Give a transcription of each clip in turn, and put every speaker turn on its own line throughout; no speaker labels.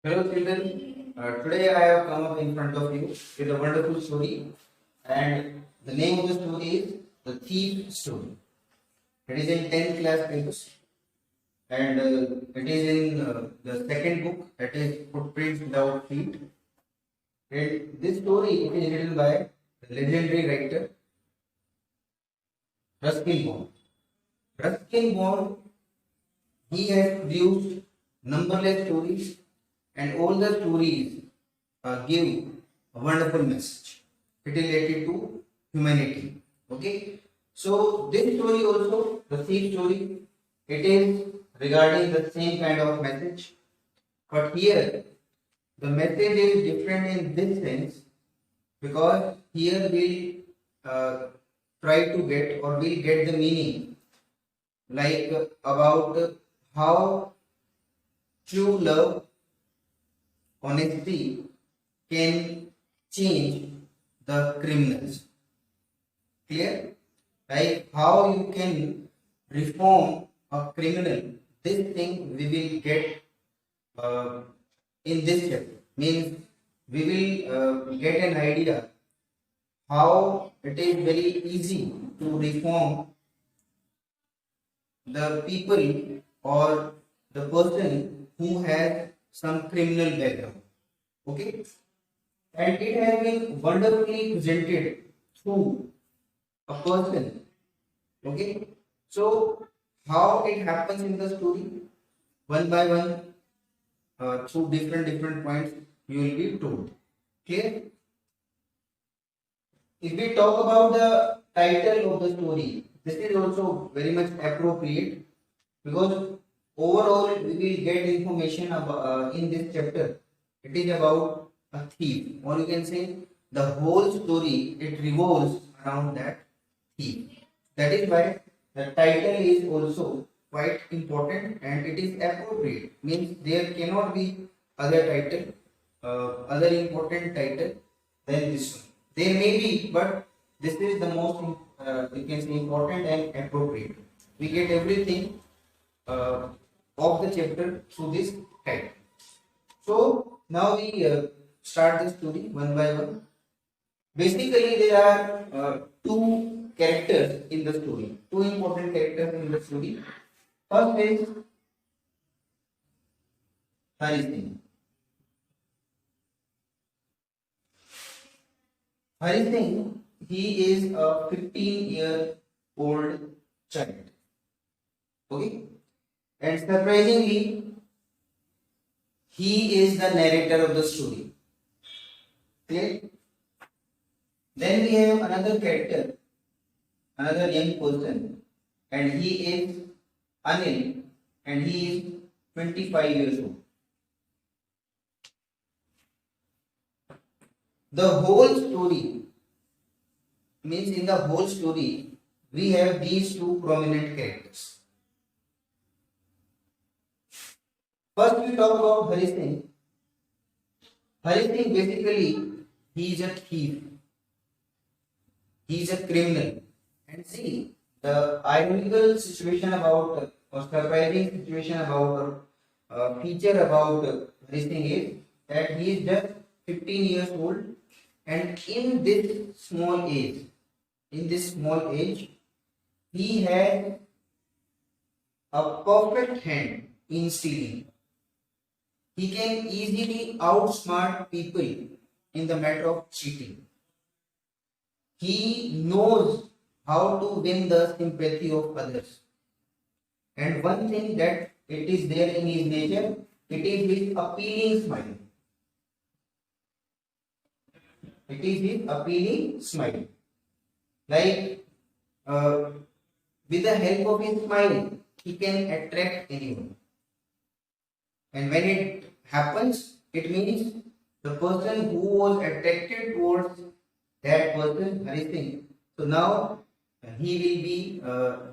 Hello children, today I have come up in front of you with a wonderful story, and the name of the story is The Thief Story. It is in 10th class papers, and it is in the second book, that is Footprints Without Feet. And this story it is written by the legendary writer Ruskin. Ruskin, he has produced numberless stories, and all the stories give a wonderful message. It is related to humanity. Okay, so this story also, the thief story, it is regarding the same kind of message, but here the message is different in this sense because here we'll try to get or we'll get the meaning like about how true love, honesty can change the criminals. Clear? Like how you can reform a criminal. This thing we will get uh, in this chapter. Means we will get an idea how it is very easy to reform the people or the person who has some criminal background. Okay, and it has been wonderfully presented through a person. Okay, so how it happens in the story, one by one, through different points, you will be told. Clear? If we talk about the title of the story, this is also very much appropriate because overall we will get information about in this chapter. It is about a thief, or you can say the whole story it revolves around that thief. That is why the title is also quite important and it is appropriate. Means there cannot be other title, other important title than this one. There may be, but this is the most you can say important and appropriate. We get everything of the chapter through this title. So now we start the story one by one. Basically, there are two characters in the story, two important characters in the story. First is Hari Singh. Hari Singh, he is a 15-year-old child. Okay, and surprisingly, he is the narrator of the story. Clear? Then we have another character, another young person, and he is Anil, and he is 25 years old. The whole story means in the whole story we have these two prominent characters. First we talk about Hari Singh. Hari Singh basically he is a thief. He is a criminal. And see the ironical situation about or surprising situation about feature about Hari Singh is that he is just 15 years old, and in this small age, he had a perfect hand in stealing. He can easily outsmart people in the matter of cheating. He knows how to win the sympathy of others. And one thing that it is there in his nature, it is his appealing smile. It is his appealing smile. Like with the help of his smile, he can attract anyone. And when it happens, it means the person who was attracted towards that person, Hari Singh, so now he will be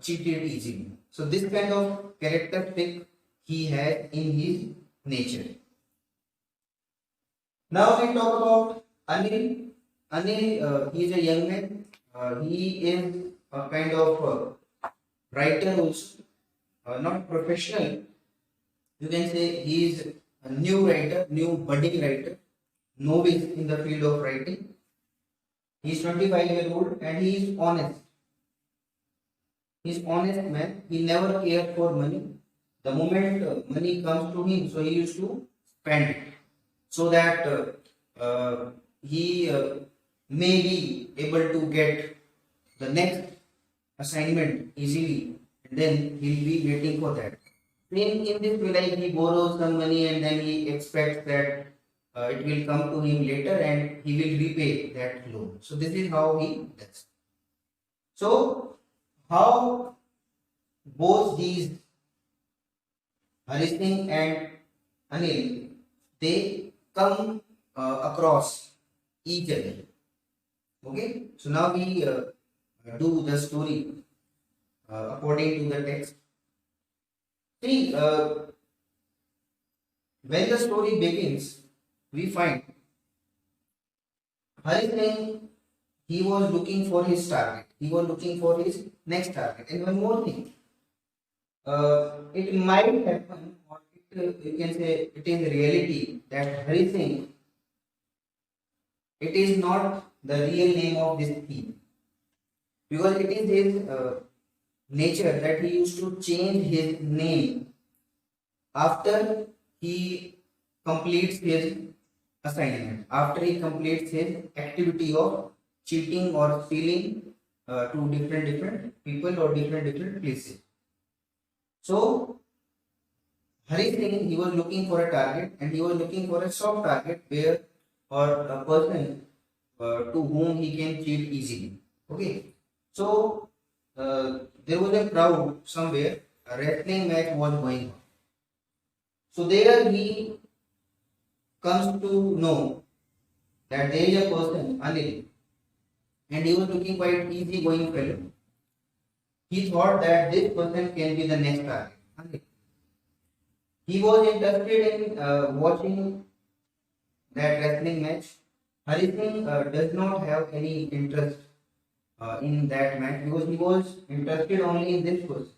cheated easily. So this kind of characteristic he has in his nature. Now we talk about Anil. Anil, he is a young man. He is a kind of writer also, not professional. You can say he is a new writer, new budding writer, novice in the field of writing. He is 25 years old and he is honest. He is honest man. He never cared for money. The moment money comes to him, so he used to spend it so that he may be able to get the next assignment easily, and then he'll be waiting for that. In this way, like he borrows some money and then he expects that it will come to him later and he will repay that loan. So this is how he does. So how both these Hari Singh and Anil, they come across each other. Okay, so now we do the story according to the text. See, when the story begins, we find Hari Singh, he was looking for his target. He was looking for his next target. And one more thing, it might happen, or you can say it is reality, that Hari Singh, it is not the real name of this thief, because it is his nature that he used to change his name after he completes his assignment, after he completes his activity of cheating or stealing to different people or different places. So Hari Singh, he was looking for a target, and he was looking for a soft target where, or a person to whom he can cheat easily. Okay, so there was a crowd somewhere, a wrestling match was going on. So there he comes to know that there is a person, Anil, and he was looking quite easy going fellow. He thought that this person can be the next target, Anil. He was interested in watching that wrestling match. Hari Singh does not have any interest in that match, because he was interested only in this person,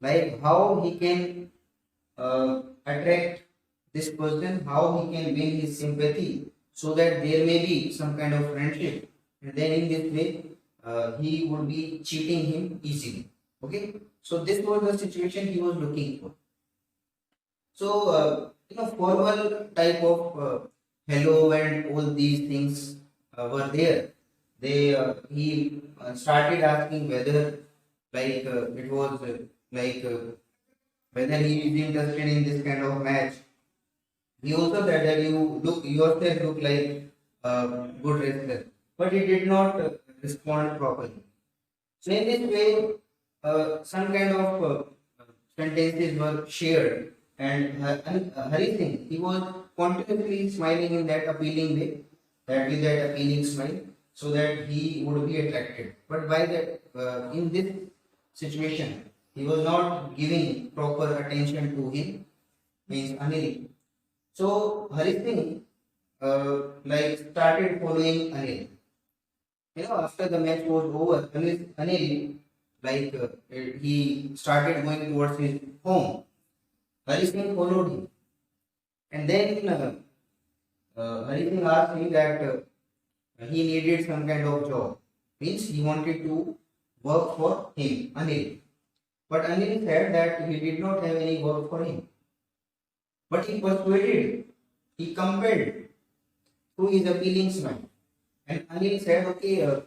like how he can attract this person, how he can win his sympathy, so that there may be some kind of friendship, and then in this way he would be cheating him easily. Okay, so this was the situation he was looking for. So formal type of hello and all these things were there. He started asking whether, like it was like whether he is interested in this kind of match. He also said that you yourself look like a good wrestler, but he did not respond properly. So in this way, some kind of sentences were shared, and Hari Singh, he was continuously smiling in that appealing way, that with that appealing smile, so that he would be attracted. But by that, in this situation, he was not giving proper attention to him, means Anil. So Hari Singh like started following Anil. After the match was over, Anil like he started going towards his home. Hari Singh followed him, and then Hari Singh asked him that he needed some kind of job, means he wanted to work for him, Anil. But Anil said that he did not have any work for him. But he persuaded, he compelled through his appealing smile. And Anil said, okay,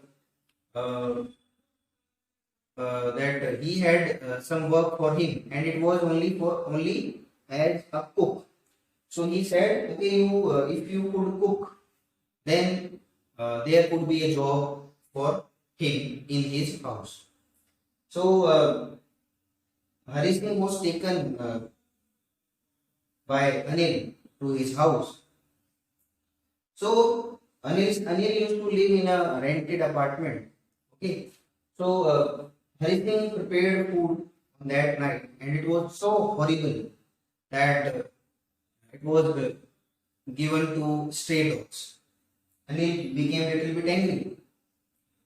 that he had some work for him, and it was only as a cook. So he said, okay, if you could cook, then there could be a job for him in his house. So Hari Singh was taken by Anil to his house. So Anil used to live in a rented apartment. Okay, so Hari Singh prepared food on that night, and it was so horrible that it was given to stray dogs. Anil became a little bit angry,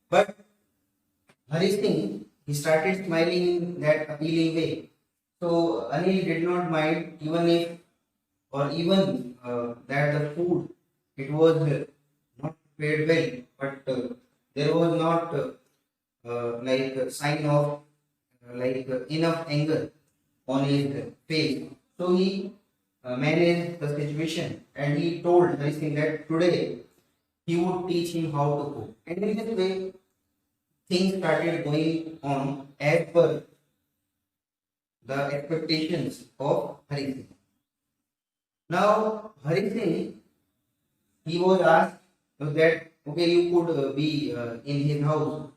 but Hari Singh, he started smiling in that appealing way. So Anil did not mind, even if or even that the food, it was not prepared well, but there was not like a sign of enough anger on his face. So he managed the situation, and he told Hari Singh that today he would teach him how to cook. And in this way, things started going on as per the expectations of Hari Singh. Now, Hari Singh, he was asked that okay, you could be in his house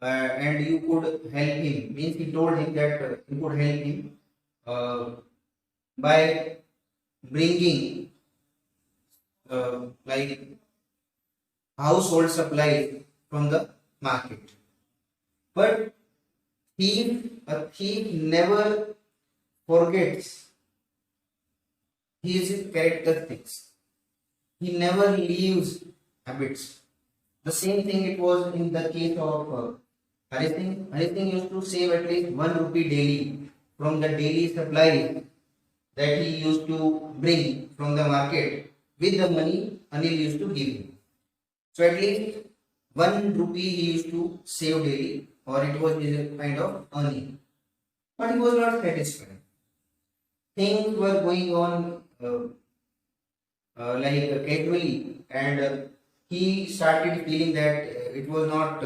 and you could help him. Means he told him that you could help him by bringing like household supplies from the market. But a thief never forgets his characteristics. He never leaves habits. The same thing it was in the case of Hari Singh. Hari Singh used to save at least 1 rupee daily from the daily supplies that he used to bring from the market. With the money Anil used to give him. So at least 1 rupee he used to save daily, or it was his kind of earning. But he was not satisfied. Things were going on casually, and he started feeling that it was not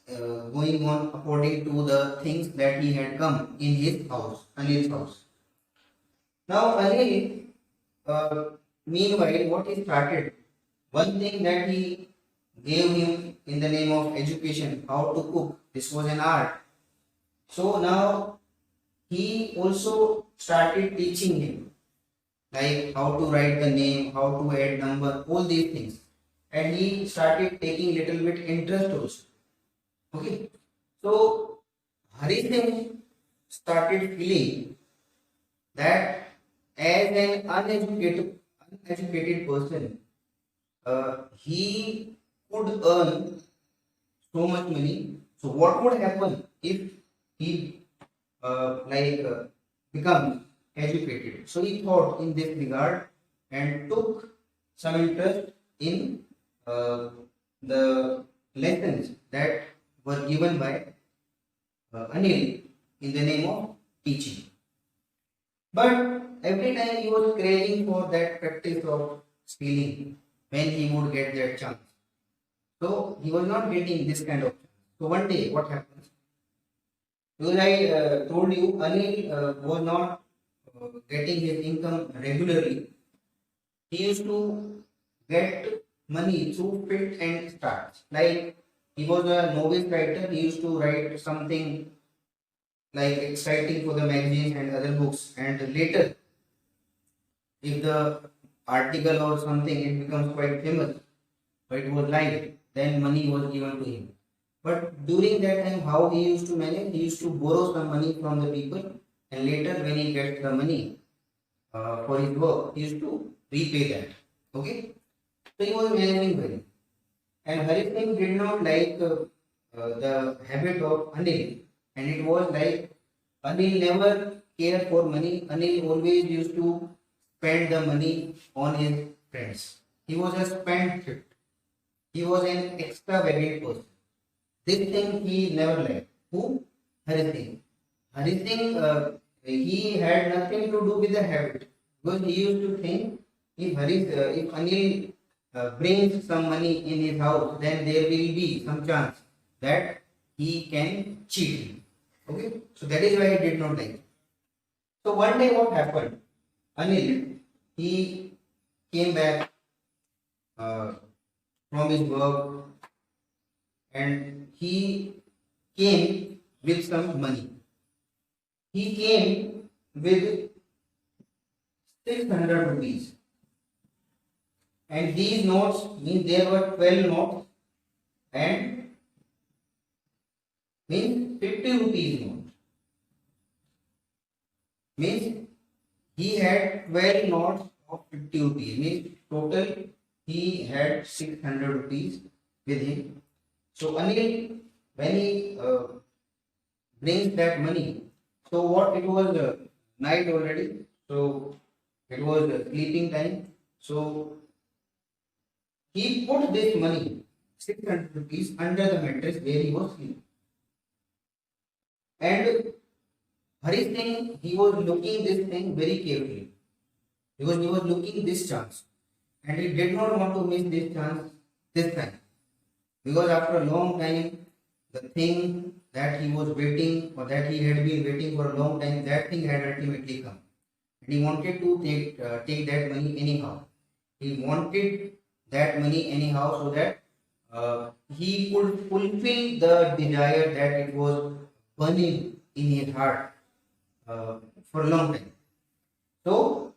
going on according to the things that he had come in his house, Anil's house. Now Anil, meanwhile, what he started, one thing that he gave him in the name of education, how to cook. This was an art. So now he also started teaching him, like how to write the name, how to add number, all these things. And he started taking little bit interest also. Okay. So Hari Singh started feeling that as an uneducated person, he could earn so much money. So what would happen if he becomes educated? So he thought in this regard and took some interest in the lessons that were given by Anil in the name of teaching. But every time he was craving for that practice of stealing when he would get that chance. So he was not getting this kind of chance. So one day, what happens? Because I told you, Anil was not getting his income regularly. He used to get money through fit and starts. Like he was a novice writer, he used to write something like exciting for the magazines and other books, and later, if the article or something it becomes quite famous, but it was liked, then money was given to him. But during that time, how he used to manage? He used to borrow some money from the people, and later, when he gets the money for his work, he used to repay that. Okay, so he was managing well. And Hari Singh did not like the habit of Anil, and it was like Anil never cared for money. Anil always used to spend the money on his friends. He was a spendthrift. He was an extravagant person. This thing he never liked. Who? Hari Singh. Hari Singh, he had nothing to do with the habit, because he used to think if Anil brings some money in his house, then there will be some chance that he can cheat him. Okay, so that is why he did not like it. So one day, what happened? Anil, he came back from his work, and he came with some money. He came with 600 rupees. And these notes means there were 12 notes and means 50 rupees note. Means he had 12 notes of 50 rupees. Means total he had 600 rupees with him. So Anil, when he brings that money, so what it was night already. So It was sleeping time. So he put this money, 600 rupees, under the mattress where he was sleeping. And Harish Singh, he was looking this thing very carefully because he was looking this chance, and he did not want to miss this chance this time, because after a long time, the thing that he was waiting, or that he had been waiting for a long time, that thing had ultimately come, and he wanted to take that money anyhow. He wanted that money anyhow, so that he could fulfill the desire that it was burning in his heart for a long time. So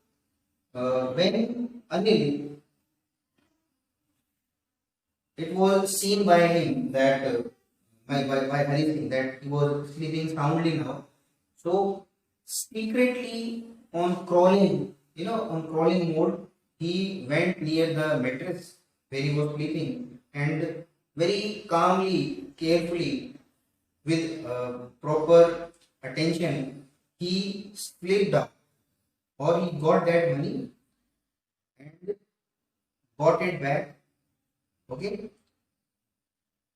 when Anil, it was seen by him that by Hari Singh that he was sleeping soundly now. So secretly on crawling, on crawling mode, he went near the mattress where he was sleeping, and very calmly, carefully, with proper attention, he slipped up, or he got that money and got it back. Okay,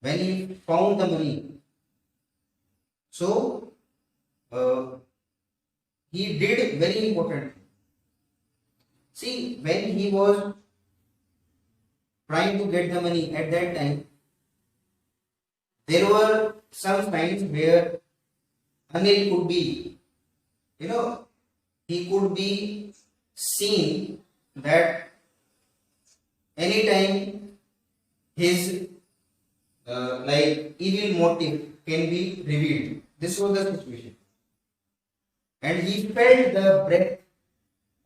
when he found the money, so uh, he did very important thing. See, when he was trying to get the money at that time, there were some signs where Anil could be, you know, he could be seen that anytime his like evil motive can be revealed. This was the situation, and he felt the breath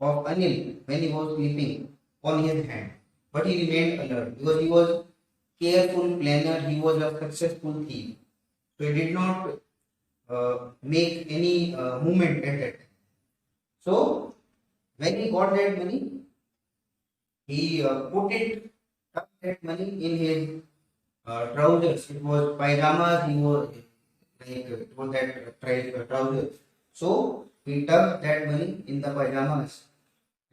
of Anil when he was sleeping on his hand, but he remained alert because he was careful planner. He was a successful thief, so he did not make any movement at that time. So when he got that money, he tucked that money in his trousers. It was pajamas. He was it was that trousers. So he tucked that money in the pajamas,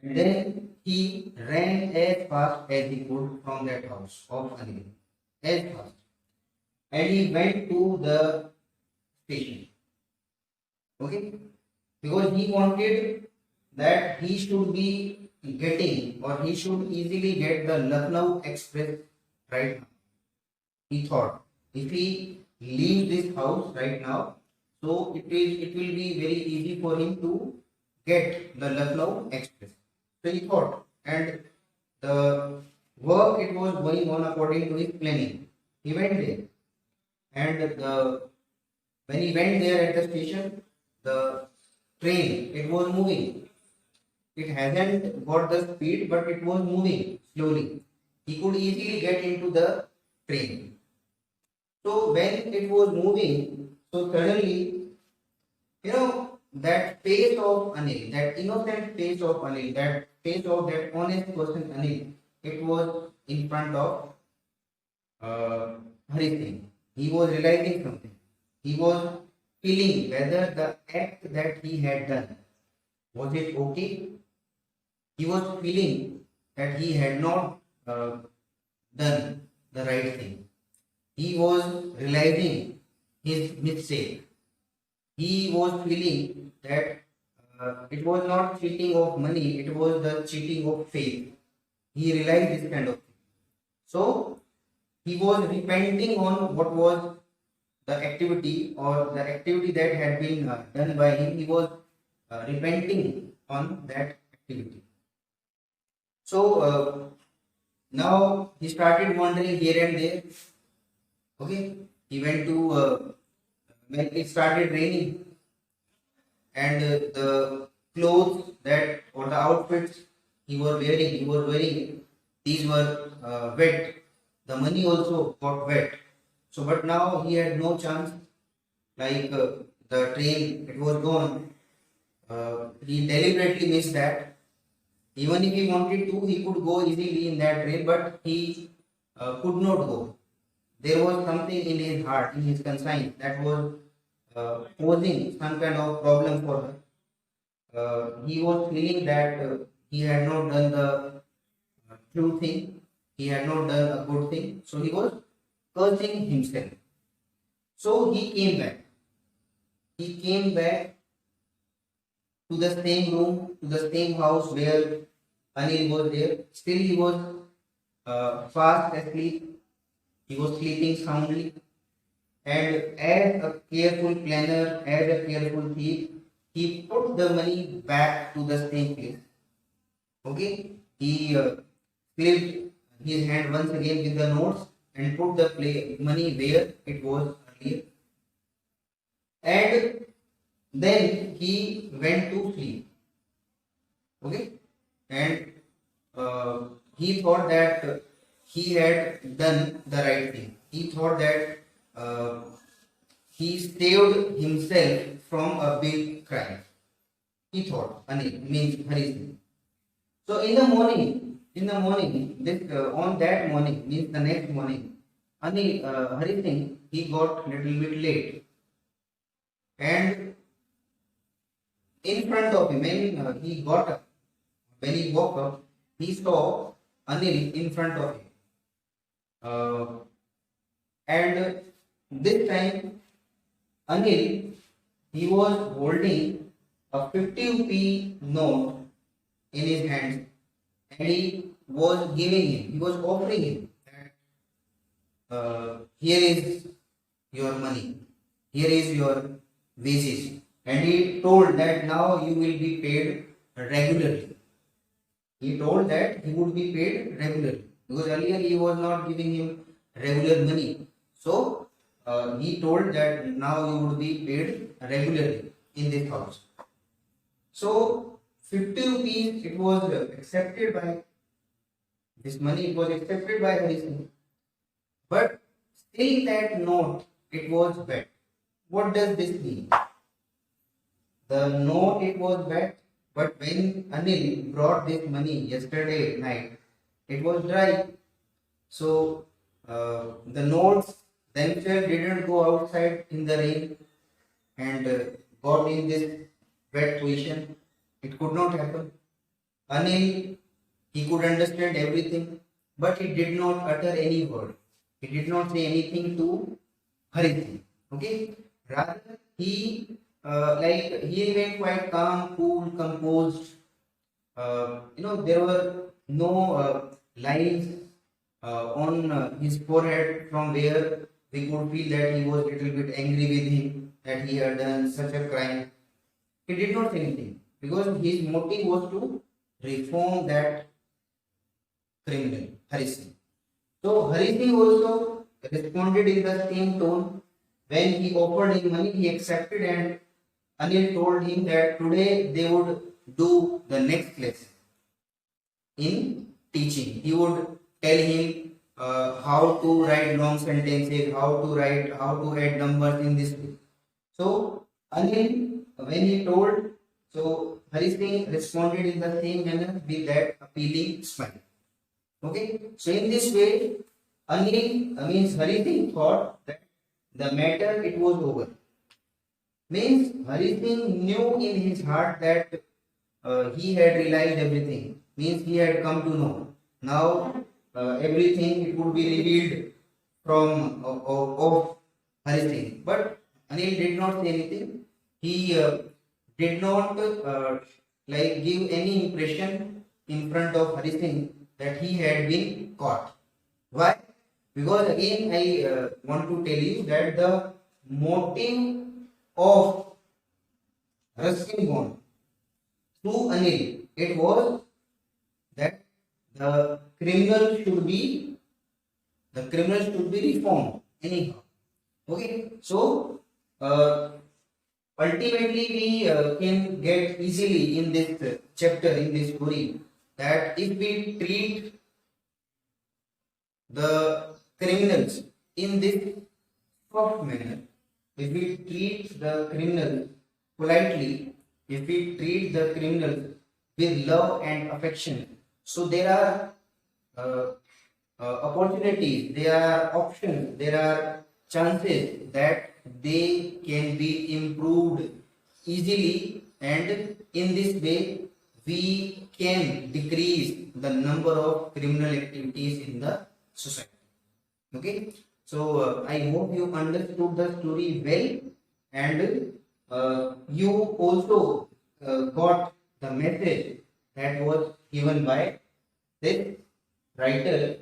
and then he ran as fast as he could from that house of Anil, as fast, and he went to the station. Okay, because he wanted that he should be getting, or he should easily get the Lucknow Express right now. He thought if he leaves this house right now, so it will be very easy for him to get the Lucknow Express. So he thought, and the work, it was going on according to his planning. He went there, and when he went there at the station, the train, it was moving. It hasn't got the speed, but it was moving slowly. He could easily get into the train. So when it was moving, so suddenly, that face of Anil, that innocent face of Anil, that face of that honest person Anil, it was in front of Hari Singh. He was realizing something. He was feeling whether the act that he had done, was it okay. He was feeling that he had not done the right thing. He was realizing his mistake. He was feeling that it was not cheating of money, it was the cheating of faith. He realized this kind of thing. So he was repenting on what was the activity, or the activity that had been done by him. He was repenting on that activity. So now he started wandering here and there. Okay, he went to when it started raining, and the clothes that, or the outfits he was wearing, these were wet. The money also got wet. So, but now he had no chance. Like the train, it was gone. He deliberately missed that. Even if he wanted to, he could go easily in that train, but he could not go. There was something in his heart, in his conscience, that was posing some kind of problem for her. He was feeling that he had not done the true thing, he had not done a good thing, so he was cursing himself. So he came back. He came back to the same room, to the same house where Anil was there. Still, he was fast asleep. He was sleeping soundly. And as a careful planner, as a careful thief, he put the money back to the same place. Okay? He filled his hand once again with the notes and put the money where it was earlier. And then he went to sleep. Okay? And he thought that he had done the right thing. He thought that he saved himself from a big crime. He thought, Anil means Hari. So in the morning, this on that morning means the next morning, Hari Singh, he got little bit late, and in front of him, when he got up, when he woke up, he saw Anil in front of him, and this time Anil, he was holding a 50 rupee note in his hands, and he was giving him, he was offering him that here is your money, here is your wages, and he told that now you will be paid regularly. He told that he would be paid regularly because earlier he was not giving him regular money. So he told that now you would be paid regularly in this house. So 50 rupees it was accepted by this money, it was accepted by Hari Singh, but still that note it was bad. What does this mean? The note it was bad, but when Anil brought this money yesterday night, it was dry. So the notes themselves didn't go outside in the rain and got in this wet position. It could not happen. Anil, he could understand everything, but he did not utter any word. He did not say anything to Hari. Okay, rather he he remained quite calm, cool, composed. There were no lines on his forehead from where we could feel that he was a little bit angry with him, that he had done such a crime. He did not say anything because his motive was to reform that criminal, Hari Singh. So Hari Singh also responded in the same tone. When he offered him money, he accepted, and Anil told him that today they would do the next lesson in teaching. He would tell him how to write long sentences, how to add numbers in this way. So Anil, when he told, so Hari Singh responded in the same manner with that appealing smile. Okay, so in this way, Anil means Hari Singh thought that the matter it was over. Means Hari Singh knew in his heart that he had realized everything. Means he had come to know. Now everything it would be revealed from of Hari Singh. But Anil did not say anything. He did not give any impression in front of Hari Singh that he had been caught. Why? Because again I want to tell you that the motive of Ruskin bond through Anil, it was that the criminal should be reformed anyhow. Okay, so ultimately we can get easily in this chapter, in this story, that if we treat the criminals in this soft manner, if we treat the criminals politely, if we treat the criminals with love and affection, so there are opportunities, there are options, there are chances that they can be improved easily, and in this way we can decrease the number of criminal activities in the society. Okay, so I hope you understood the story well, and you also got the message that was given by this writer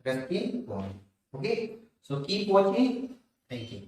Ruskin. Okay, so keep watching. Thank you.